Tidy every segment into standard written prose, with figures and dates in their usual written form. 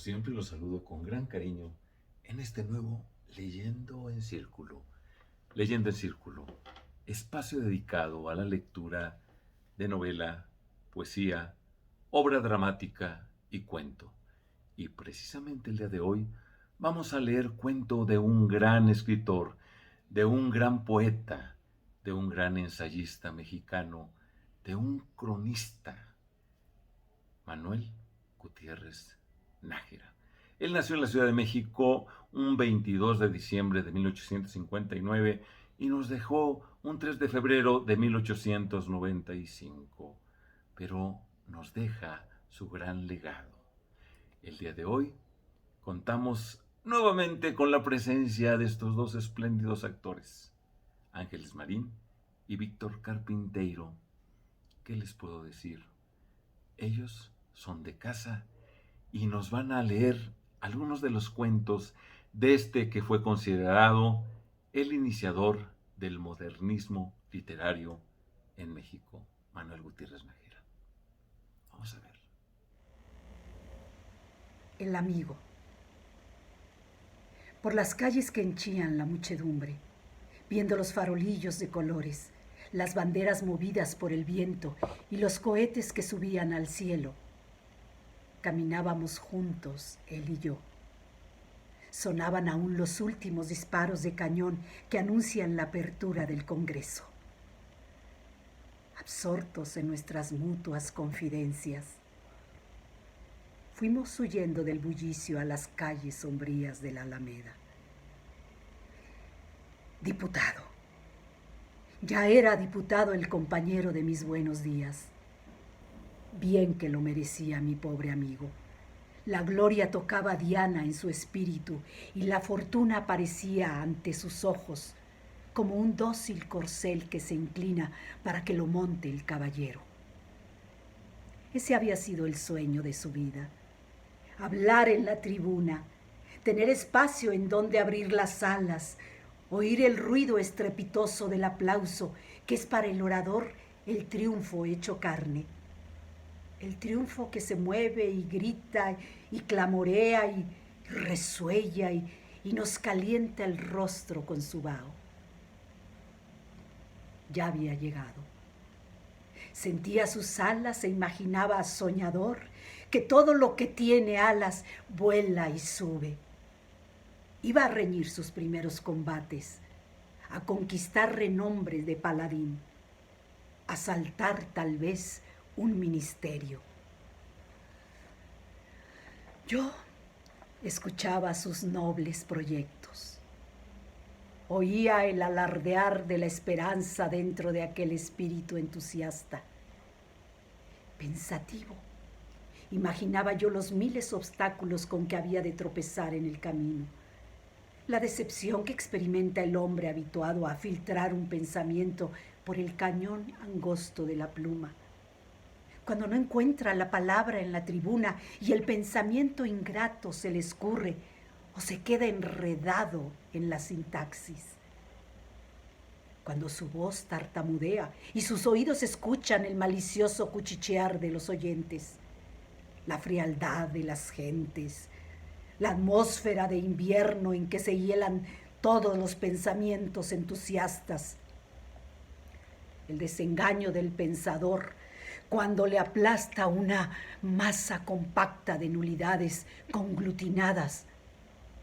siempre, los saludo con gran cariño en este nuevo Leyendo en Círculo. Leyendo en Círculo, espacio dedicado a la lectura de novela, poesía, obra dramática y cuento. Y precisamente el día de hoy vamos a leer cuento de un gran escritor, de un gran poeta, de un gran ensayista mexicano, de un cronista, Manuel Gutiérrez Nájera. Él nació en la Ciudad de México un 22 de diciembre de 1859 y nos dejó un 3 de febrero de 1895, pero nos deja su gran legado. El día de hoy contamos nuevamente con la presencia de estos dos espléndidos actores, Ángeles Marín y Víctor Carpinteiro. ¿Qué les puedo decir? Ellos son de casa y nos van a leer algunos de los cuentos de este que fue considerado el iniciador del modernismo literario en México, Manuel Gutiérrez Nájera. Vamos a ver. El amigo. Por las calles que henchían la muchedumbre, viendo los farolillos de colores, las banderas movidas por el viento y los cohetes que subían al cielo, caminábamos juntos, él y yo. Sonaban aún los últimos disparos de cañón que anuncian la apertura del Congreso. Absortos en nuestras mutuas confidencias, fuimos huyendo del bullicio a las calles sombrías de la Alameda. Diputado. Ya era diputado el compañero de mis buenos días. Bien que lo merecía mi pobre amigo. La gloria tocaba a Diana en su espíritu y la fortuna aparecía ante sus ojos como un dócil corcel que se inclina para que lo monte el caballero. Ese había sido el sueño de su vida. Hablar en la tribuna, tener espacio en donde abrir las alas, oír el ruido estrepitoso del aplauso, que es para el orador el triunfo hecho carne. El triunfo que se mueve y grita y clamorea y resuella y nos calienta el rostro con su vaho. Ya había llegado. Sentía sus alas e imaginaba soñador que todo lo que tiene alas vuela y sube. Iba a reñir sus primeros combates, a conquistar renombre de paladín, a saltar tal vez un ministerio. Yo escuchaba sus nobles proyectos. Oía el alardear de la esperanza dentro de aquel espíritu entusiasta. Pensativo, imaginaba yo los miles obstáculos con que había de tropezar en el camino. La decepción que experimenta el hombre habituado a filtrar un pensamiento por el cañón angosto de la pluma. Cuando no encuentra la palabra en la tribuna y el pensamiento ingrato se le escurre o se queda enredado en la sintaxis. Cuando su voz tartamudea y sus oídos escuchan el malicioso cuchichear de los oyentes, la frialdad de las gentes, la atmósfera de invierno en que se hielan todos los pensamientos entusiastas, el desengaño del pensador cuando le aplasta una masa compacta de nulidades conglutinadas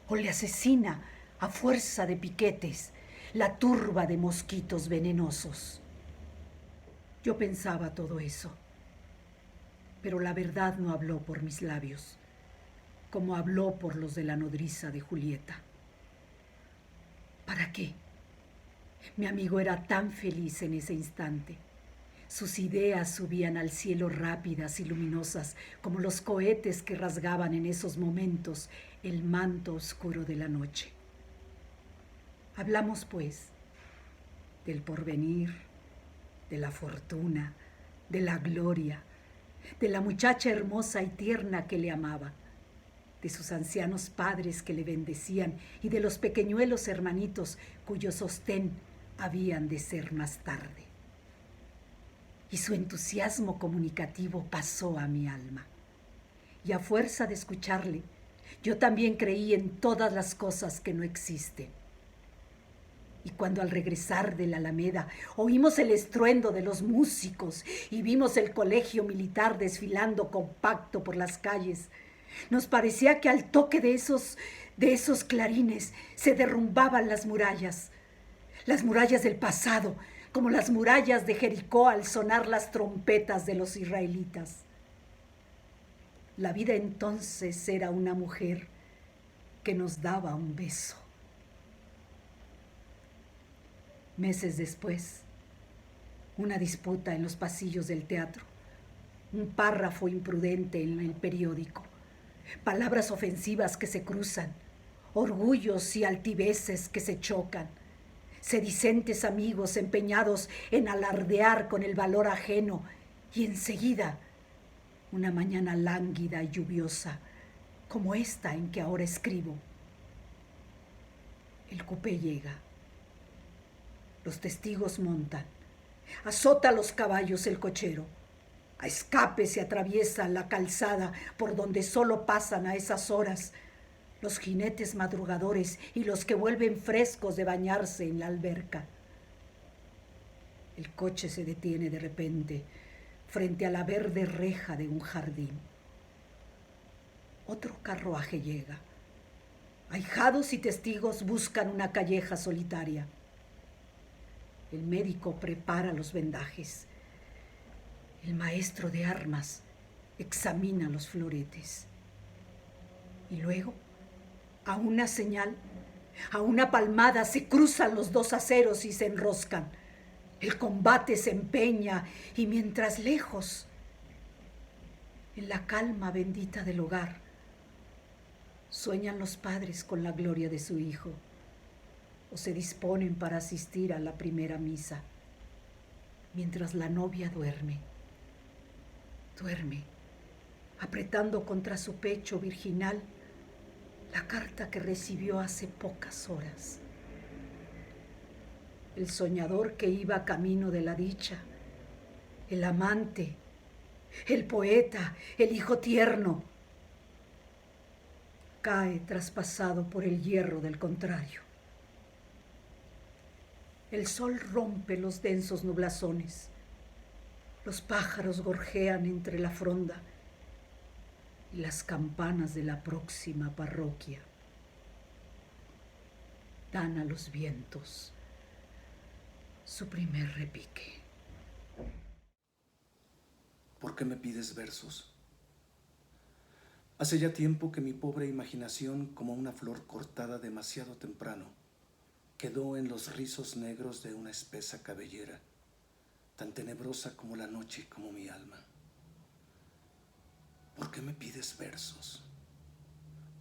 o le asesina a fuerza de piquetes la turba de mosquitos venenosos. Yo pensaba todo eso, pero la verdad no habló por mis labios, como habló por los de la nodriza de Julieta. ¿Para qué? Mi amigo era tan feliz en ese instante. Sus ideas subían al cielo rápidas y luminosas, como los cohetes que rasgaban en esos momentos el manto oscuro de la noche. Hablamos, pues, del porvenir, de la fortuna, de la gloria, de la muchacha hermosa y tierna que le amaba, de sus ancianos padres que le bendecían y de los pequeñuelos hermanitos cuyo sostén habían de ser más tarde. Y su entusiasmo comunicativo pasó a mi alma. Y a fuerza de escucharle, Yo también creí en todas las cosas que no existen. Y cuando al regresar de la Alameda oímos el estruendo de los músicos y vimos el colegio militar desfilando compacto por las calles, nos parecía que al toque de esos clarines se derrumbaban las murallas del pasado, como las murallas de Jericó al sonar las trompetas de los israelitas. La vida entonces era una mujer que nos daba un beso. Meses después, una disputa en los pasillos del teatro, un párrafo imprudente en el periódico, palabras ofensivas que se cruzan, orgullos y altiveces que se chocan, sedicentes amigos empeñados en alardear con el valor ajeno, y enseguida una mañana lánguida y lluviosa, como esta en que ahora escribo. El cupé llega. Los testigos montan. Azota los caballos el cochero. A escape se atraviesa la calzada por donde solo pasan a esas horas los jinetes madrugadores y los que vuelven frescos de bañarse en la alberca. El coche se detiene de repente frente a la verde reja de un jardín. Otro carruaje llega. Ahijados y testigos buscan una calleja solitaria. El médico prepara los vendajes. El maestro de armas examina los floretes. Y luego, a una señal, a una palmada, se cruzan los dos aceros y se enroscan. El combate se empeña y mientras lejos, en la calma bendita del hogar, sueñan los padres con la gloria de su hijo o se disponen para asistir a la primera misa, mientras la novia duerme, apretando contra su pecho virginal la carta que recibió hace pocas horas. El soñador que iba camino de la dicha, el amante, el poeta, el hijo tierno, cae traspasado por el hierro del contrario. El sol rompe los densos nublazones. Los pájaros gorjean entre la fronda y las campanas de la próxima parroquia dan a los vientos su primer repique. ¿Por qué me pides versos? Hace ya tiempo que mi pobre imaginación, como una flor cortada demasiado temprano, quedó en los rizos negros de una espesa cabellera, tan tenebrosa como la noche y como mi alma. ¿Por qué me pides versos?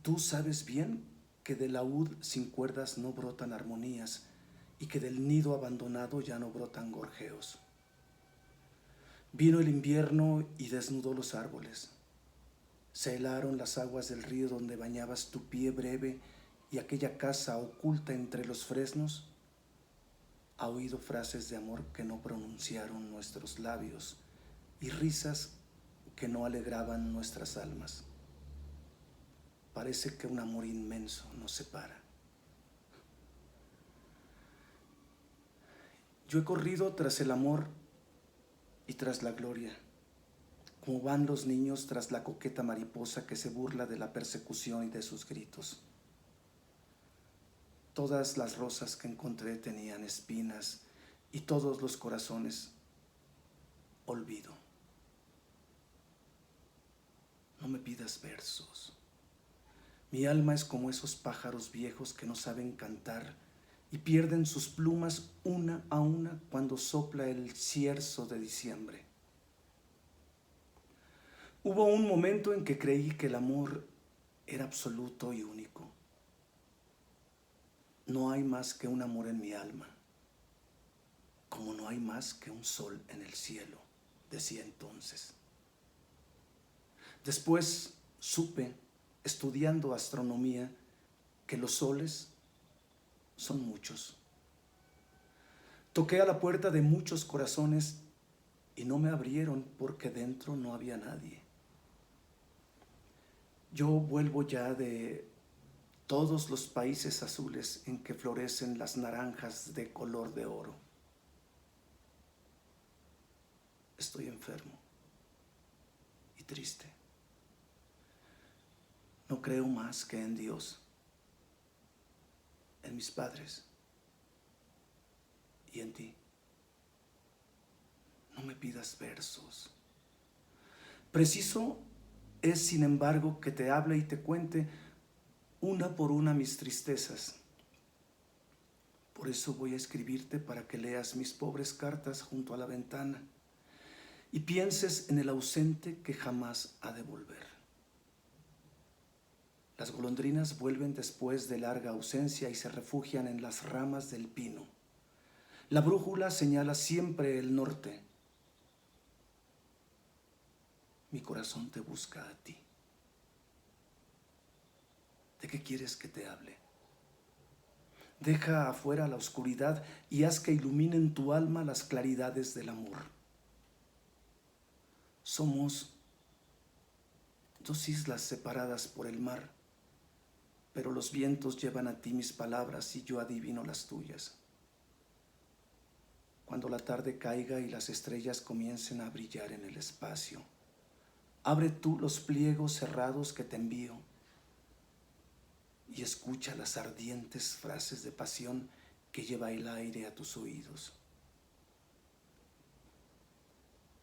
Tú sabes bien que del laúd sin cuerdas no brotan armonías y que del nido abandonado ya no brotan gorjeos. Vino el invierno y desnudó los árboles. Se helaron las aguas del río donde bañabas tu pie breve y aquella casa oculta entre los fresnos ha oído frases de amor que no pronunciaron nuestros labios y risas que no alegraban nuestras almas. Parece que un amor inmenso nos separa. Yo he corrido tras el amor y tras la gloria, como van los niños tras la coqueta mariposa que se burla de la persecución y de sus gritos. Todas las rosas que encontré tenían espinas y todos los corazones olvido. No me pidas versos. Mi alma es como esos pájaros viejos que no saben cantar y pierden sus plumas una a una cuando sopla el cierzo de diciembre. Hubo un momento en que creí que el amor era absoluto y único. No hay más que un amor en mi alma, como no hay más que un sol en el cielo, decía entonces. Después supe, estudiando astronomía, que los soles son muchos. Toqué a la puerta de muchos corazones y no me abrieron porque dentro no había nadie. Yo vuelvo ya de todos los países azules en que florecen las naranjas de color de oro. Estoy enfermo y triste. No creo más que en Dios, en mis padres y en ti. No me pidas versos. Preciso es, sin embargo, que te hable y te cuente una por una mis tristezas. Por eso voy a escribirte para que leas mis pobres cartas junto a la ventana y pienses en el ausente que jamás ha de volver. Las golondrinas vuelven después de larga ausencia y se refugian en las ramas del pino. La brújula señala siempre el norte. Mi corazón te busca a ti. ¿De qué quieres que te hable? Deja afuera la oscuridad y haz que iluminen tu alma las claridades del amor. Somos dos islas separadas por el mar, pero los vientos llevan a ti mis palabras y yo adivino las tuyas. Cuando la tarde caiga y las estrellas comiencen a brillar en el espacio, abre tú los pliegos cerrados que te envío y escucha las ardientes frases de pasión que lleva el aire a tus oídos.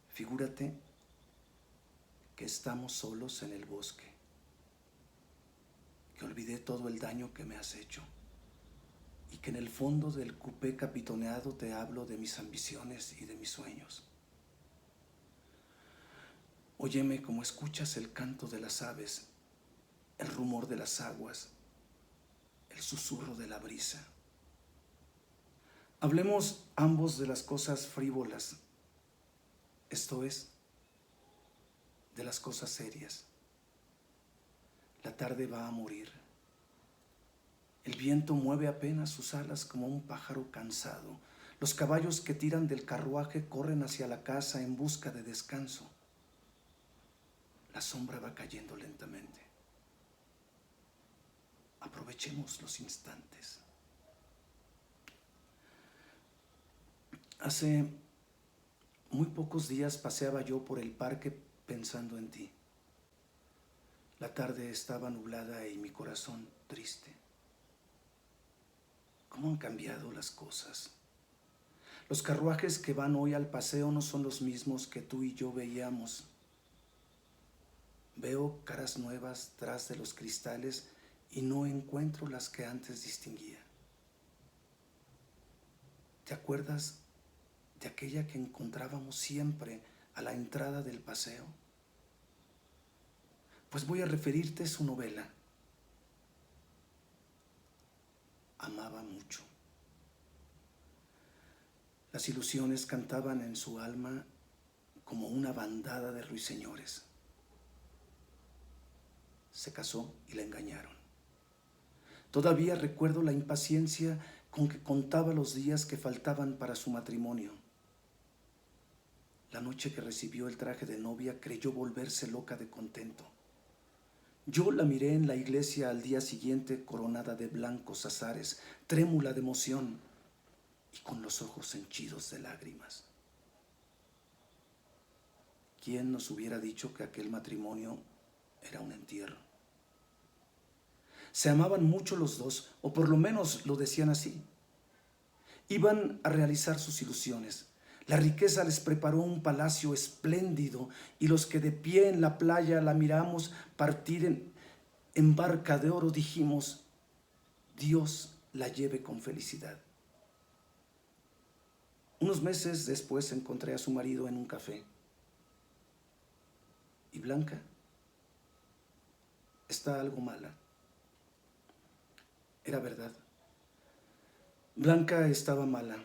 Figúrate que estamos solos en el bosque, que olvidé todo el daño que me has hecho y que en el fondo del cupé capitoneado te hablo de mis ambiciones y de mis sueños. Óyeme como escuchas el canto de las aves, el rumor de las aguas, el susurro de la brisa. Hablemos ambos de las cosas frívolas, esto es, de las cosas serias. La tarde va a morir. El viento mueve apenas sus alas como un pájaro cansado. Los caballos que tiran del carruaje corren hacia la casa en busca de descanso. La sombra va cayendo lentamente. Aprovechemos los instantes. Hace muy pocos días paseaba yo por el parque pensando en ti. La tarde estaba nublada y mi corazón triste. ¿Cómo han cambiado las cosas? Los carruajes que van hoy al paseo no son los mismos que tú y yo veíamos. Veo caras nuevas tras de los cristales y no encuentro las que antes distinguía. ¿Te acuerdas de aquella que encontrábamos siempre a la entrada del paseo? Pues voy a referirte su novela. Amaba mucho. Las ilusiones cantaban en su alma como una bandada de ruiseñores. Se casó y la engañaron. Todavía recuerdo la impaciencia con que contaba los días que faltaban para su matrimonio. La noche que recibió el traje de novia creyó volverse loca de contento. Yo la miré en la iglesia al día siguiente coronada de blancos azares, trémula de emoción y con los ojos henchidos de lágrimas. ¿Quién nos hubiera dicho que aquel matrimonio era un entierro? Se amaban mucho los dos, o por lo menos lo decían así. Iban a realizar sus ilusiones. La riqueza les preparó un palacio espléndido y los que de pie en la playa la miramos partir en barca de oro dijimos, Dios la lleve con felicidad. Unos meses después encontré a su marido en un café. ¿Y Blanca? Está algo mala. Era verdad. Blanca estaba mala.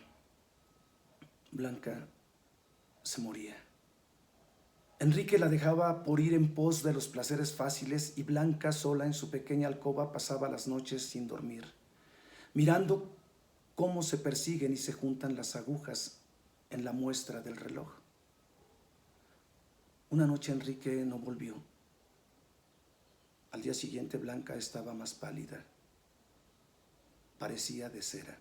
Blanca se moría. Enrique la dejaba por ir en pos de los placeres fáciles y Blanca sola en su pequeña alcoba pasaba las noches sin dormir, mirando cómo se persiguen y se juntan las agujas en la muestra del reloj. Una noche Enrique no volvió. Al día siguiente Blanca estaba más pálida. Parecía de cera.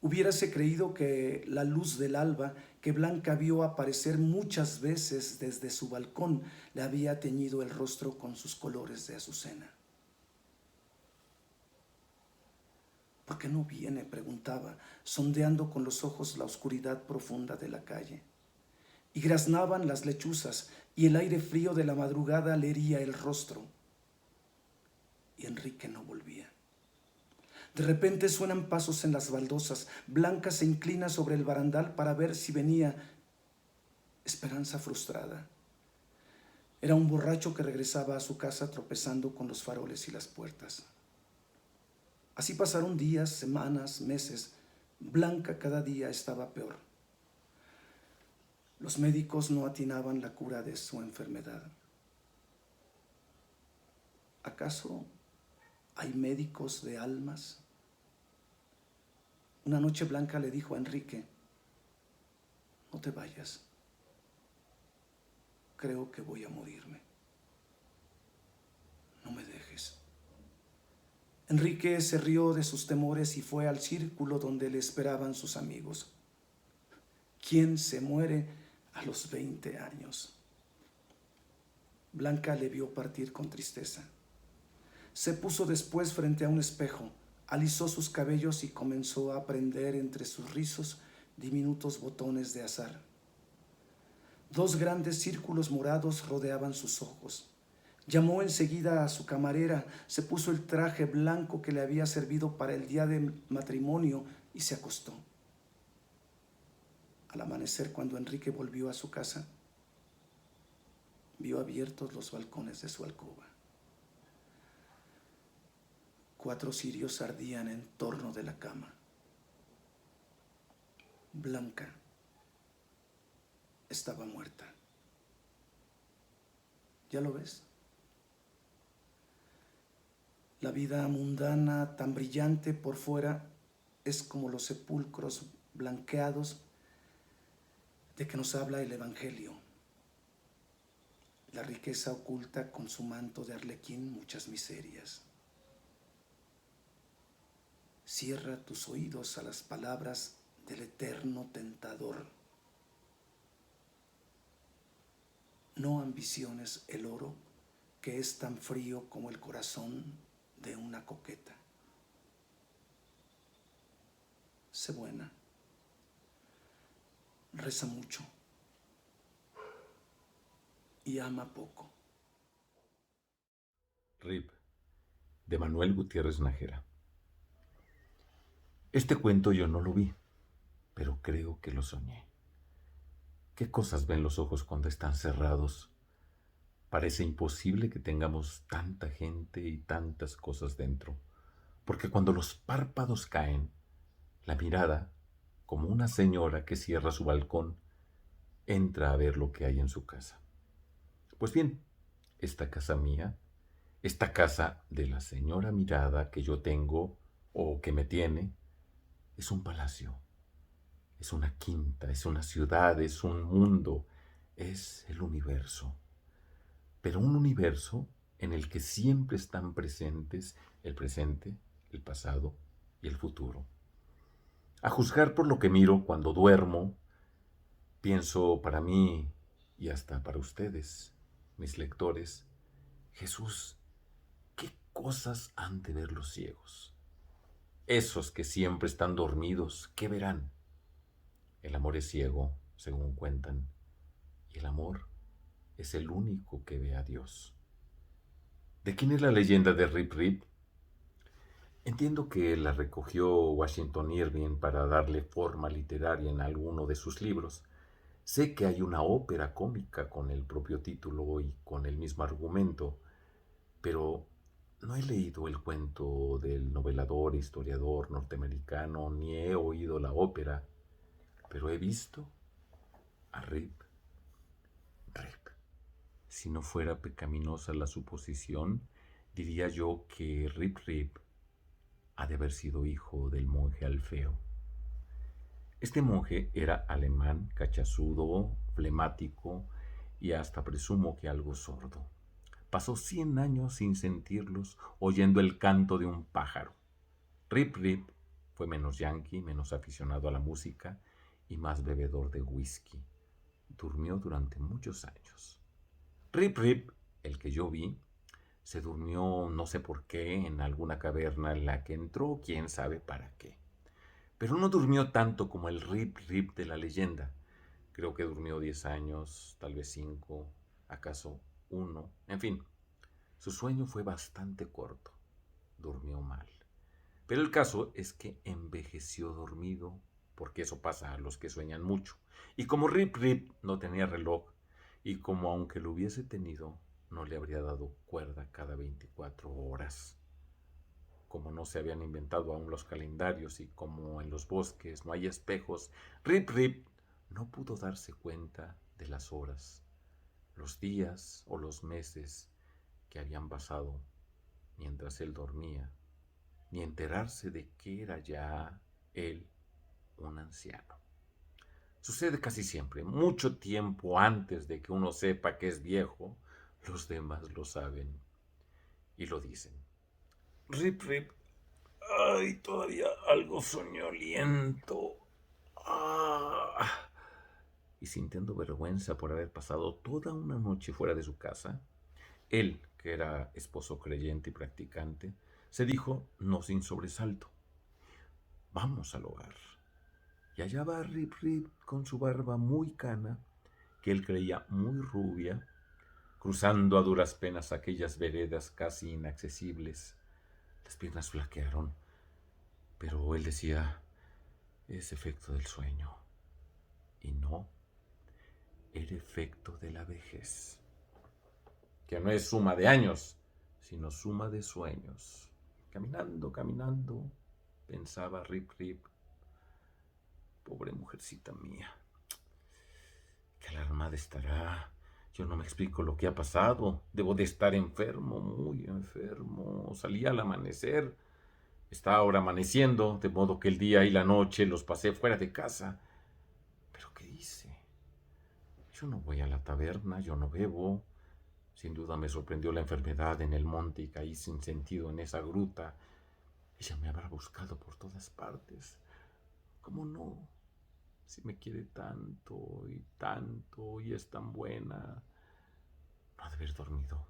Hubiérase creído que la luz del alba que Blanca vio aparecer muchas veces desde su balcón le había teñido el rostro con sus colores de azucena. ¿Por qué no viene?, preguntaba, sondeando con los ojos la oscuridad profunda de la calle. Y graznaban las lechuzas y el aire frío de la madrugada le hería el rostro. Y Enrique no volvía. De repente suenan pasos en las baldosas. Blanca se inclina sobre el barandal para ver si venía. Esperanza frustrada. Era un borracho que regresaba a su casa tropezando con los faroles y las puertas. Así pasaron días, semanas, meses. Blanca cada día estaba peor. Los médicos no atinaban la cura de su enfermedad. ¿Acaso hay médicos de almas? Una noche Blanca le dijo a Enrique: no te vayas. Creo que voy a morirme. No me dejes. Enrique se rió de sus temores y fue al círculo donde le esperaban sus amigos. ¿Quién se muere a los 20 años? Blanca le vio partir con tristeza. Se puso después frente a un espejo, alisó sus cabellos y comenzó a prender entre sus rizos diminutos botones de azar. 2 grandes círculos morados rodeaban sus ojos. Llamó enseguida a su camarera, se puso el traje blanco que le había servido para el día de matrimonio y se acostó. Al amanecer, cuando Enrique volvió a su casa, vio abiertos los balcones de su alcoba. 4 cirios ardían en torno de la cama. Blanca estaba muerta. ¿Ya lo ves? La vida mundana, tan brillante por fuera, es como los sepulcros blanqueados de que nos habla el Evangelio. La riqueza oculta con su manto de arlequín muchas miserias. Cierra tus oídos a las palabras del eterno tentador. No ambiciones el oro, que es tan frío como el corazón de una coqueta. Sé buena. Reza mucho. Y ama poco. Rip, de Manuel Gutiérrez Nájera. Este cuento yo no lo vi, pero creo que lo soñé. ¿Qué cosas ven los ojos cuando están cerrados? Parece imposible que tengamos tanta gente y tantas cosas dentro, porque cuando los párpados caen, la mirada, como una señora que cierra su balcón, entra a ver lo que hay en su casa. Pues bien, esta casa mía, esta casa de la señora mirada que yo tengo o que me tiene, es un palacio, es una quinta, es una ciudad, es un mundo, es el universo. Pero un universo en el que siempre están presentes el presente, el pasado y el futuro. A juzgar por lo que miro cuando duermo, pienso para mí y hasta para ustedes, mis lectores, Jesús, ¿qué cosas han de ver los ciegos? Esos que siempre están dormidos, ¿qué verán? El amor es ciego, según cuentan, y el amor es el único que ve a Dios. ¿De quién es la leyenda de Rip Rip? Entiendo que la recogió Washington Irving para darle forma literaria en alguno de sus libros. Sé que hay una ópera cómica con el propio título y con el mismo argumento, pero no he leído el cuento del novelador e historiador norteamericano, ni he oído la ópera, pero he visto a Rip Rip. Si no fuera pecaminosa la suposición, diría yo que Rip Rip ha de haber sido hijo del monje Alfeo. Este monje era alemán, cachazudo, flemático y hasta presumo que algo sordo. pasó 100 años sin sentirlos, oyendo el canto de un pájaro. Rip Rip fue menos yanqui, menos aficionado a la música y más bebedor de whisky. Durmió durante muchos años. Rip Rip, el que yo vi, se durmió no sé por qué en alguna caverna en la que entró, quién sabe para qué. Pero no durmió tanto como el Rip Rip de la leyenda. Creo que durmió 10 años, tal vez 5, acaso 1. En fin, su sueño fue bastante corto. Durmió mal. Pero el caso es que envejeció dormido, porque eso pasa a los que sueñan mucho. Y como Rip Rip no tenía reloj, y como aunque lo hubiese tenido, no le habría dado cuerda cada 24 horas. Como no se habían inventado aún los calendarios y como en los bosques no hay espejos, Rip Rip no pudo darse cuenta de las horas, los días o los meses que habían pasado mientras él dormía, ni enterarse de que era ya él un anciano. Sucede casi siempre, mucho tiempo antes de que uno sepa que es viejo, los demás lo saben y lo dicen. Rip Rip, ay, todavía algo soñoliento. Ah. Y sintiendo vergüenza por haber pasado toda una noche fuera de su casa, él, que era esposo creyente y practicante, se dijo, no sin sobresalto, vamos al hogar. Y allá va Rip Rip con su barba muy cana, que él creía muy rubia, cruzando a duras penas aquellas veredas casi inaccesibles. Las piernas flaquearon, pero él decía, es efecto del sueño. Y no, era efecto de la vejez, que no es suma de años, sino suma de sueños. Caminando, caminando, pensaba Rip Rip, pobre mujercita mía, qué alarmada estará. Yo no me explico lo que ha pasado. Debo de estar enfermo, muy enfermo. Salí al amanecer. Está ahora amaneciendo, de modo que el día y la noche los pasé fuera de casa. ¿Pero qué hice? Yo no voy a la taberna, yo no bebo. Sin duda me sorprendió la enfermedad en el monte y caí sin sentido en esa gruta. Ella me habrá buscado por todas partes. ¿Cómo no? Si me quiere tanto y es tan buena. No ha de haber dormido.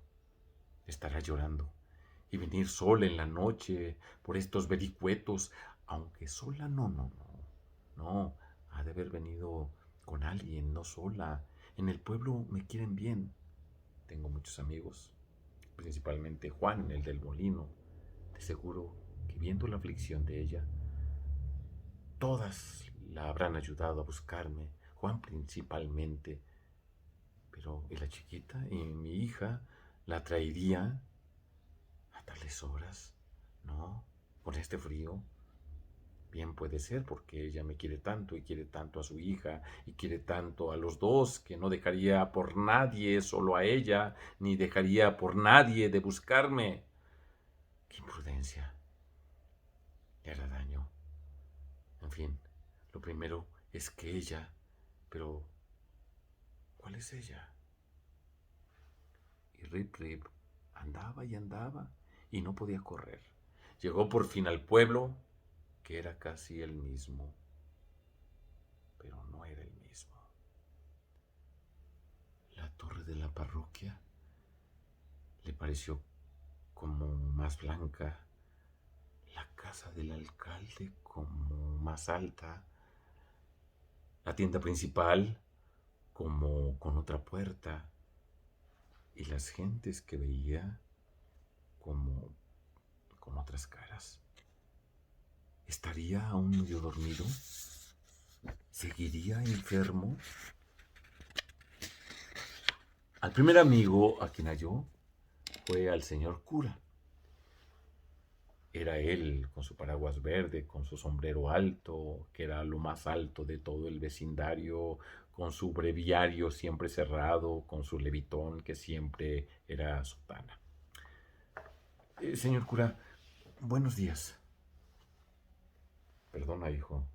Estará llorando. Y venir sola en la noche por estos vericuetos. Aunque sola, no. No, ha de haber venido con alguien, no sola. En el pueblo me quieren bien. Tengo muchos amigos, principalmente Juan, el del molino. De seguro que viendo la aflicción de ella, todas la habrán ayudado a buscarme, Juan principalmente. Pero, ¿y la chiquita? ¿Y mi hija? ¿La traería a tales horas? No, con este frío. Bien puede ser, porque ella me quiere tanto y quiere tanto a su hija y quiere tanto a los dos, que no dejaría por nadie solo a ella, ni dejaría por nadie de buscarme. ¡Qué imprudencia! Le hará daño. En fin, lo primero es que ella... Pero, ¿cuál es ella? Y Rip Rip andaba y andaba y no podía correr. Llegó por fin al pueblo, que era casi el mismo, pero no era el mismo. La torre de la parroquia le pareció como más blanca, la casa del alcalde como más alta, la tienda principal como con otra puerta, y las gentes que veía como con otras caras. ¿Estaría aún medio dormido? ¿Seguiría enfermo? Al primer amigo a quien halló fue al señor cura. Era él con su paraguas verde, con su sombrero alto, que era lo más alto de todo el vecindario, con su breviario siempre cerrado, con su levitón que siempre era sotana. Señor cura, buenos días. Perdona, hijo.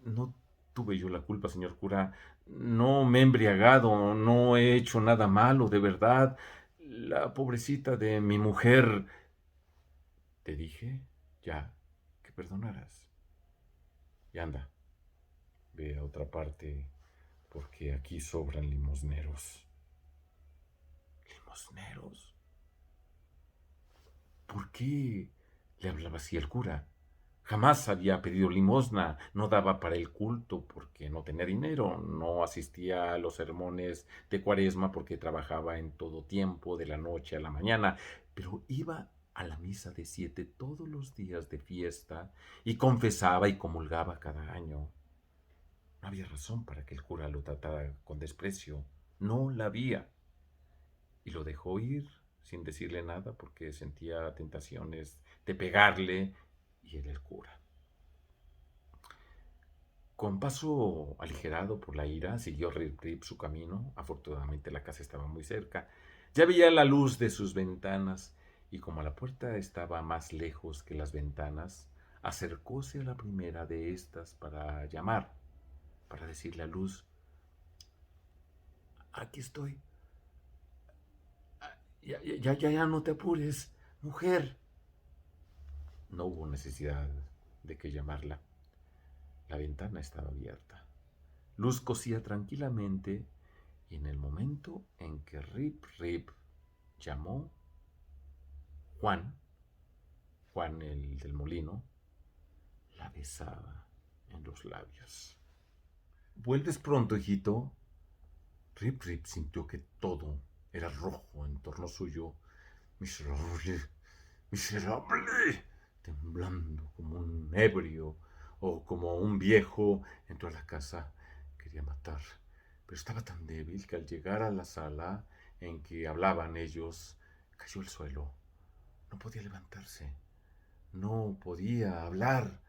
No tuve yo la culpa, señor cura. No me he embriagado, no he hecho nada malo, de verdad. La pobrecita de mi mujer. Te dije ya que perdonaras. Y anda, ve a otra parte, porque aquí sobran limosneros. ¿Limosneros? ¿Por qué le hablaba así el cura? Jamás había pedido limosna, no daba para el culto porque no tenía dinero, no asistía a los sermones de Cuaresma porque trabajaba en todo tiempo, de la noche a la mañana, pero iba a la misa de 7 todos los días de fiesta y confesaba y comulgaba cada año. No había razón para que el cura lo tratara con desprecio, no la había. Y lo dejó ir sin decirle nada porque sentía tentaciones de pegarle y era el cura. Con paso aligerado por la ira, siguió Rip Rip su camino. Afortunadamente la casa estaba muy cerca. Ya veía la luz de sus ventanas y como la puerta estaba más lejos que las ventanas, acercóse a la primera de estas para llamar, para decirle a Luz: aquí estoy. Ya no te apures, mujer. No hubo necesidad de que llamarla. La ventana estaba abierta. Luz cosía tranquilamente y en el momento en que Rip Rip llamó, Juan, Juan el del molino, la besaba en los labios. ¿Vuelves pronto, hijito? Rip Rip sintió que todo era rojo en torno suyo. Miserable, miserable, temblando como un ebrio o como un viejo, entró a la casa. Quería matar, pero estaba tan débil que al llegar a la sala en que hablaban ellos, cayó al suelo. No podía levantarse, no podía hablar,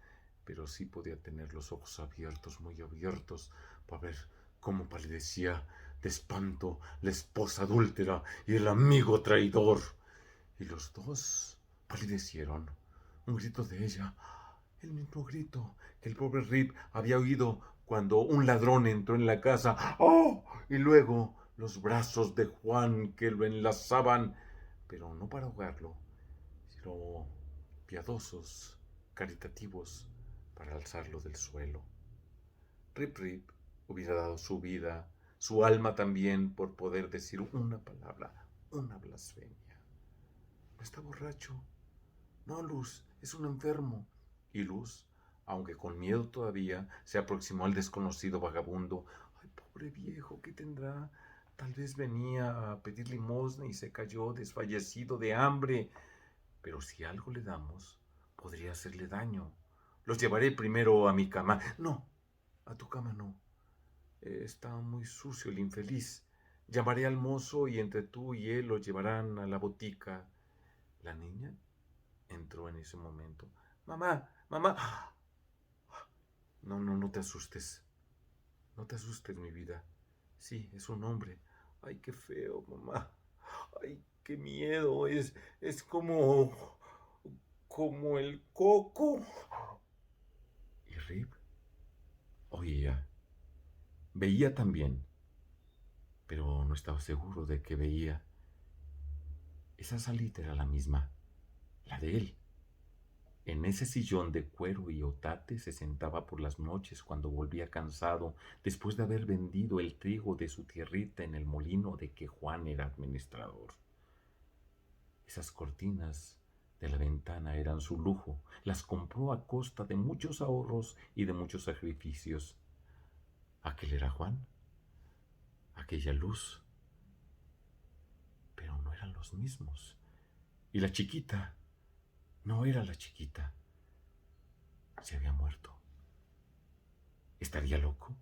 pero sí podía tener los ojos abiertos, muy abiertos, para ver cómo palidecía de espanto la esposa adúltera y el amigo traidor. Y los dos palidecieron. Un grito de ella, el mismo grito que el pobre Rip había oído cuando un ladrón entró en la casa. ¡Oh! Y luego los brazos de Juan que lo enlazaban, pero no para ahogarlo, sino piadosos, caritativos, para alzarlo del suelo. Rip Rip hubiera dado su vida, su alma también, por poder decir una palabra, una blasfemia. No está borracho. No, Luz, es un enfermo. Y Luz, aunque con miedo todavía, se aproximó al desconocido vagabundo. Ay, pobre viejo, ¿qué tendrá? Tal vez venía a pedir limosna y se cayó desfallecido de hambre. Pero si algo le damos, podría hacerle daño. Los llevaré primero a mi cama. No, a tu cama no. Está muy sucio el infeliz. Llamaré al mozo y entre tú y él lo llevarán a la botica. La niña entró en ese momento. Mamá, mamá. No te asustes. No te asustes, mi vida. Sí, es un hombre. Ay, qué feo, mamá. Ay, qué miedo. Es como el coco. Y Rip oía. Veía también, pero no estaba seguro de que veía. Esa salita era la misma, la de él. En ese sillón de cuero y otate se sentaba por las noches cuando volvía cansado después de haber vendido el trigo de su tierrita en el molino de que Juan era administrador. Esas cortinas de la ventana eran su lujo. Las compró a costa de muchos ahorros y de muchos sacrificios. Aquel era Juan, aquella Luz, pero no eran los mismos. Y la chiquita no era la chiquita. Se había muerto. ¿Estaría loco?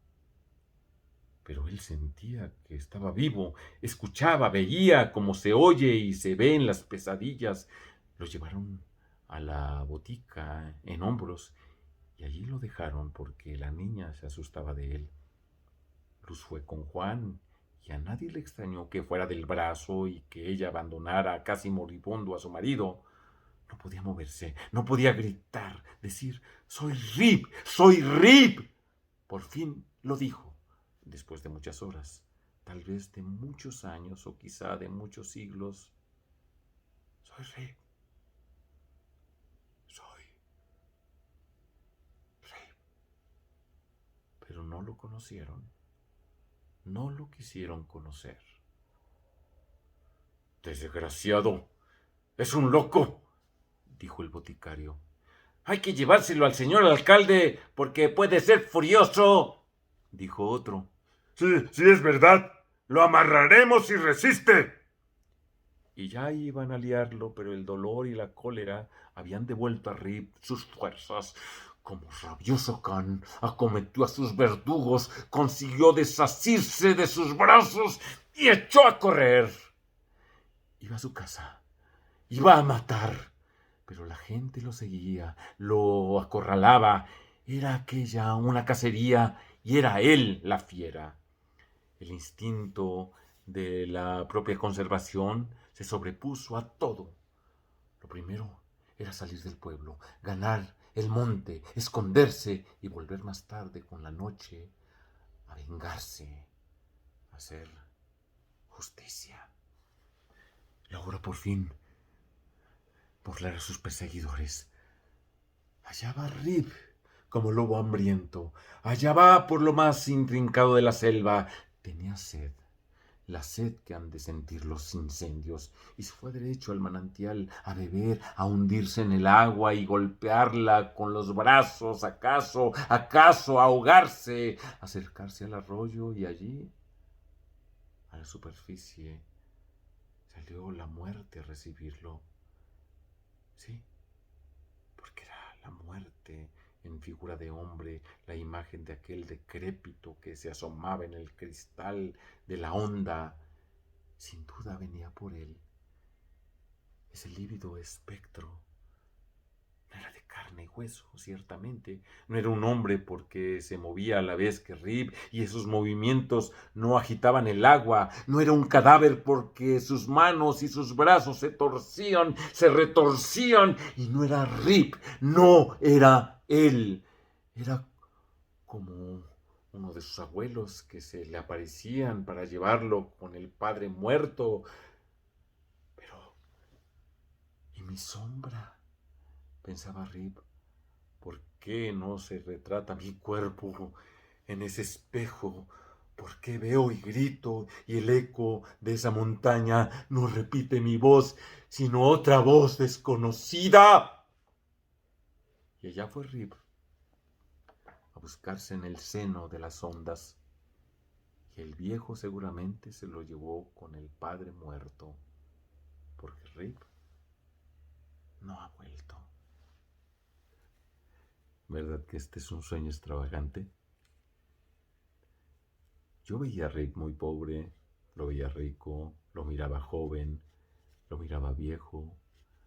Pero él sentía que estaba vivo, escuchaba, veía como se oye y se ve en las pesadillas. Lo llevaron a la botica en hombros y allí lo dejaron porque la niña se asustaba de él. Luz fue con Juan y a nadie le extrañó que fuera del brazo y que ella abandonara casi moribundo a su marido. No podía moverse, no podía gritar, decir: «¡Soy Rip! ¡Soy Rip!». Por fin lo dijo, después de muchas horas, tal vez de muchos años o quizá de muchos siglos. Soy Rip. Soy Rip. Pero no lo conocieron. No lo quisieron conocer. Desgraciado. Es un loco, dijo el boticario. Hay que llevárselo al señor alcalde porque puede ser furioso, dijo otro. Sí, sí es verdad. Lo amarraremos si resiste. Y ya iban a liarlo, pero el dolor y la cólera habían devuelto a Rip sus fuerzas. Como rabioso can acometió a sus verdugos, consiguió desasirse de sus brazos y echó a correr. Iba a su casa. Iba a matar. Pero la gente lo seguía, lo acorralaba. Era aquella una cacería y era él la fiera. El instinto de la propia conservación se sobrepuso a todo. Lo primero era salir del pueblo, ganar el monte, esconderse y volver más tarde con la noche a vengarse, a hacer justicia. Logró por fin burlar a sus perseguidores. Allá va Rip, como lobo hambriento. Allá va por lo más intrincado de la selva. Tenía sed, la sed que han de sentir los incendios, y se fue derecho al manantial a beber, a hundirse en el agua y golpearla con los brazos, acaso ahogarse, acercarse al arroyo, y allí, a la superficie, salió la muerte a recibirlo. Sí, porque era la muerte en figura de hombre, la imagen de aquel decrépito que se asomaba en el cristal de la onda. Sin duda venía por él. Ese lívido espectro no era de carne y hueso, ciertamente. No era un hombre porque se movía a la vez que Rip y esos movimientos no agitaban el agua. No era un cadáver porque sus manos y sus brazos se torcían, se retorcían. Y no era Rip, no era él. Era como uno de sus abuelos que se le aparecían para llevarlo con el padre muerto. Pero, ¿y mi sombra? Pensaba Rip. ¿Por qué no se retrata mi cuerpo en ese espejo? ¿Por qué veo y grito y el eco de esa montaña no repite mi voz, sino otra voz desconocida? Y allá fue Rip a buscarse en el seno de las ondas, y el viejo seguramente se lo llevó con el padre muerto, porque Rip no ha vuelto. ¿Verdad que este es un sueño extravagante? Yo veía a Rip muy pobre, lo veía rico, lo miraba joven, lo miraba viejo,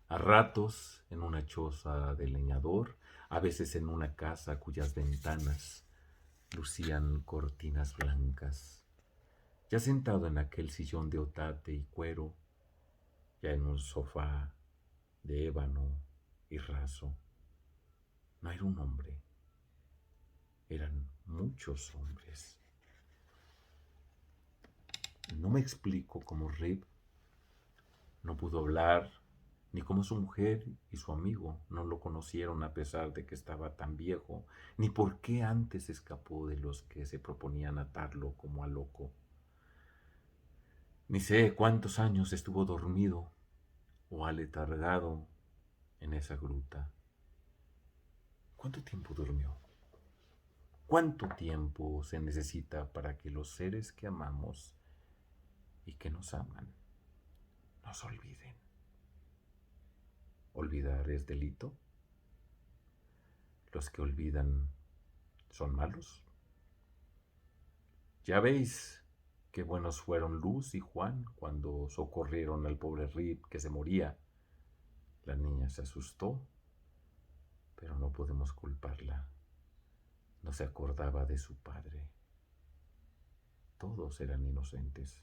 a ratos en una choza de leñador, a veces en una casa cuyas ventanas lucían cortinas blancas, ya sentado en aquel sillón de otate y cuero, ya en un sofá de ébano y raso. No era un hombre, eran muchos hombres. No me explico cómo Rip no pudo hablar, ni cómo su mujer y su amigo no lo conocieron a pesar de que estaba tan viejo, ni por qué antes escapó de los que se proponían atarlo como a loco. Ni sé cuántos años estuvo dormido o aletargado en esa gruta. ¿Cuánto tiempo durmió? ¿Cuánto tiempo se necesita para que los seres que amamos y que nos aman nos olviden? ¿Olvidar es delito? ¿Los que olvidan son malos? Ya veis qué buenos fueron Luz y Juan cuando socorrieron al pobre Rip que se moría. La niña se asustó, pero no podemos culparla. No se acordaba de su padre. Todos eran inocentes.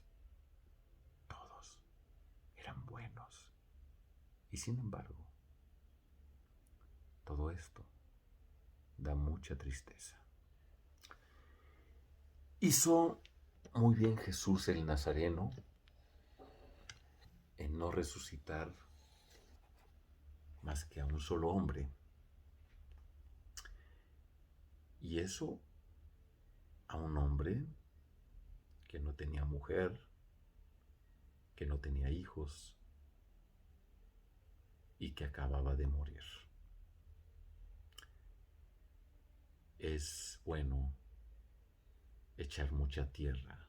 Todos eran buenos. Y sin embargo, todo esto da mucha tristeza. Hizo muy bien Jesús el Nazareno en no resucitar más que a un solo hombre. Y eso a un hombre que no tenía mujer, que no tenía hijos y que acababa de morir. Es bueno echar mucha tierra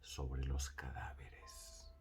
sobre los cadáveres.